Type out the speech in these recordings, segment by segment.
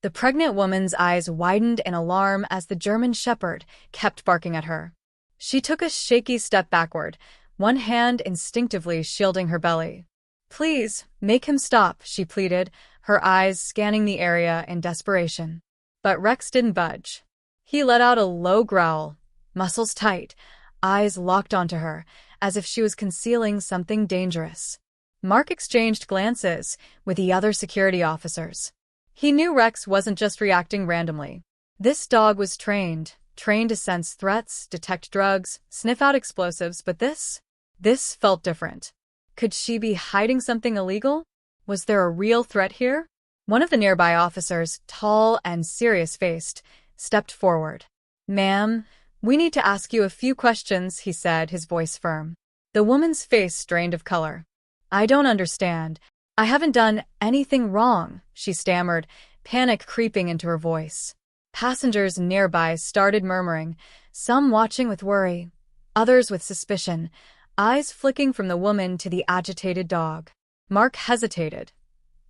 The pregnant woman's eyes widened in alarm as the German shepherd kept barking at her. She took a shaky step backward, one hand instinctively shielding her belly. "Please, make him stop," she pleaded, her eyes scanning the area in desperation. But Rex didn't budge. He let out a low growl, muscles tight, eyes locked onto her, as if she was concealing something dangerous. Mark exchanged glances with the other security officers. He knew Rex wasn't just reacting randomly. This dog was trained to sense threats, detect drugs, sniff out explosives, but this felt different. Could she be hiding something illegal? Was there a real threat here? One of the nearby officers, tall and serious-faced, stepped forward. "Ma'am, we need to ask you a few questions," he said, his voice firm. The woman's face strained of color. "I don't understand. I haven't done anything wrong," she stammered, panic creeping into her voice. Passengers nearby started murmuring, some watching with worry, others with suspicion, eyes flicking from the woman to the agitated dog. Mark hesitated.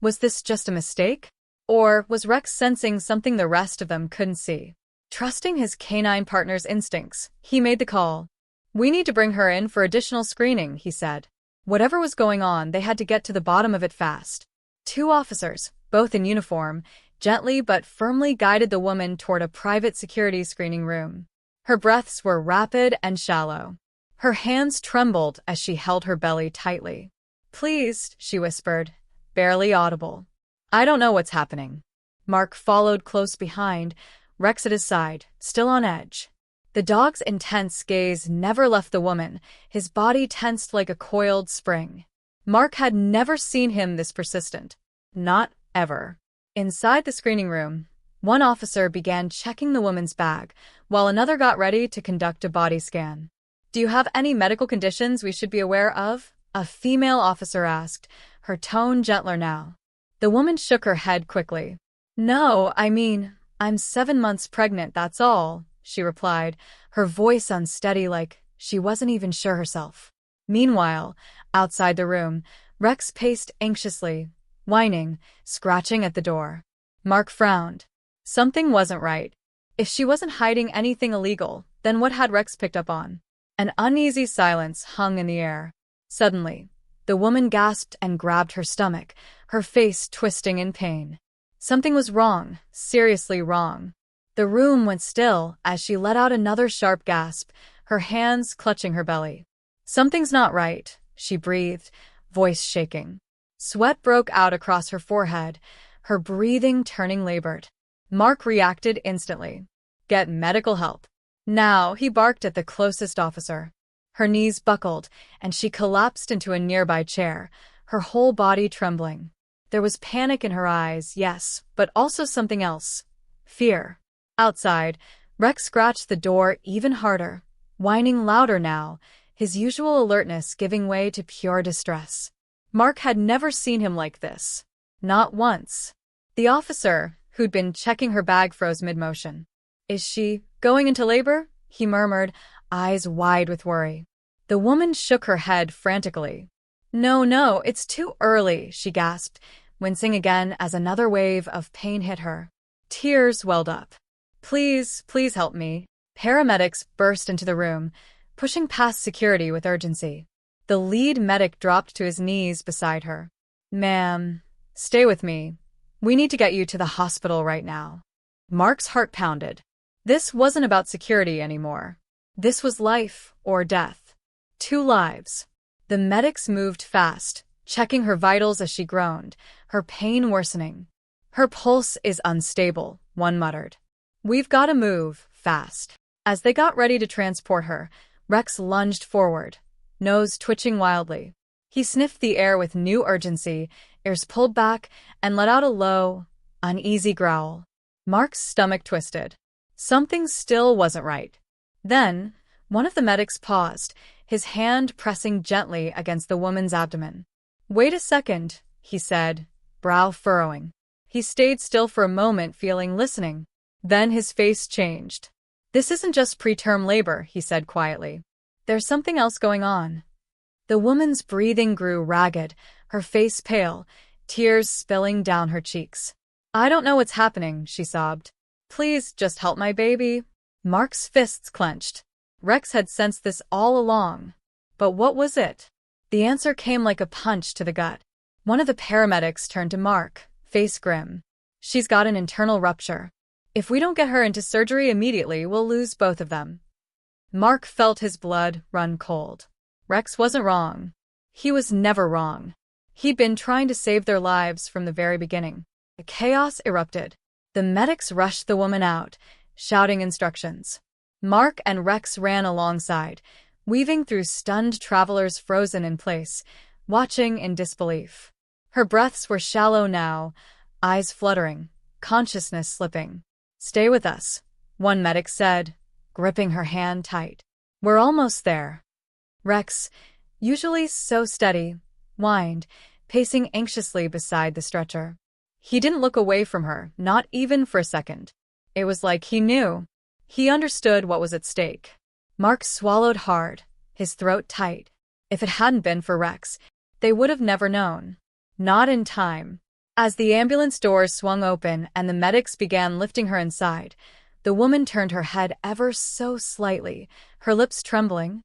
Was this just a mistake? Or was Rex sensing something the rest of them couldn't see? Trusting his canine partner's instincts, he made the call. "We need to bring her in for additional screening," he said. Whatever was going on, they had to get to the bottom of it fast. Two officers, both in uniform, gently but firmly guided the woman toward a private security screening room. Her breaths were rapid and shallow. Her hands trembled as she held her belly tightly. "Please," she whispered, barely audible. "I don't know what's happening." Mark followed close behind, Rex at his side, still on edge. The dog's intense gaze never left the woman, his body tensed like a coiled spring. Mark had never seen him this persistent. Not ever. Inside the screening room, one officer began checking the woman's bag, while another got ready to conduct a body scan. "Do you have any medical conditions we should be aware of?" a female officer asked, her tone gentler now. The woman shook her head quickly. "No, I'm 7 months pregnant, that's all," she replied, her voice unsteady like she wasn't even sure herself. Meanwhile, outside the room, Rex paced anxiously, whining, scratching at the door. Mark frowned. Something wasn't right. If she wasn't hiding anything illegal, then what had Rex picked up on? An uneasy silence hung in the air. Suddenly, the woman gasped and grabbed her stomach, her face twisting in pain. Something was wrong, seriously wrong. The room went still as she let out another sharp gasp, her hands clutching her belly. "Something's not right," she breathed, voice shaking. Sweat broke out across her forehead, her breathing turning labored. Mark reacted instantly. "Get medical help. Now," he barked at the closest officer. Her knees buckled, and she collapsed into a nearby chair, her whole body trembling. There was panic in her eyes, yes, but also something else. Fear. Outside, Rex scratched the door even harder, whining louder now, his usual alertness giving way to pure distress. Mark had never seen him like this. Not once. The officer, who'd been checking her bag, froze mid-motion. "Is she going into labor?" he murmured, eyes wide with worry. The woman shook her head frantically. No, it's too early," she gasped, wincing again as another wave of pain hit her. Tears welled up. Please help me." Paramedics burst into the room, pushing past security with urgency. The lead medic dropped to his knees beside her. "Ma'am, stay with me. We need to get you to the hospital right now." Mark's heart pounded. This wasn't about security anymore. This was life or death. 2 lives. The medics moved fast, checking her vitals as she groaned, her pain worsening. "Her pulse is unstable," one muttered. "We've got to move, fast." As they got ready to transport her, Rex lunged forward, nose twitching wildly. He sniffed the air with new urgency, ears pulled back, and let out a low, uneasy growl. Mark's stomach twisted. Something still wasn't right. Then, one of the medics paused, his hand pressing gently against the woman's abdomen. "Wait a second," he said, brow furrowing. He stayed still for a moment, listening. Then his face changed. "This isn't just preterm labor," he said quietly. "There's something else going on." The woman's breathing grew ragged, her face pale, tears spilling down her cheeks. I don't know what's happening, she sobbed. Please, just help my baby. Mark's fists clenched. Rex had sensed this all along. But what was it? The answer came like a punch to the gut. One of the paramedics turned to Mark, face grim. She's got an internal rupture. If we don't get her into surgery immediately, we'll lose both of them. Mark felt his blood run cold. Rex wasn't wrong. He was never wrong. He'd been trying to save their lives from the very beginning. The chaos erupted. The medics rushed the woman out, shouting instructions. Mark and Rex ran alongside, weaving through stunned travelers frozen in place, watching in disbelief. Her breaths were shallow now, eyes fluttering, consciousness slipping. Stay with us, one medic said, gripping her hand tight. We're almost there. Rex, usually so steady, whined, pacing anxiously beside the stretcher. He didn't look away from her, not even for a second. It was like he knew. He understood what was at stake. Mark swallowed hard, his throat tight. If it hadn't been for Rex, they would have never known. Not in time. As the ambulance doors swung open and the medics began lifting her inside, the woman turned her head ever so slightly, her lips trembling,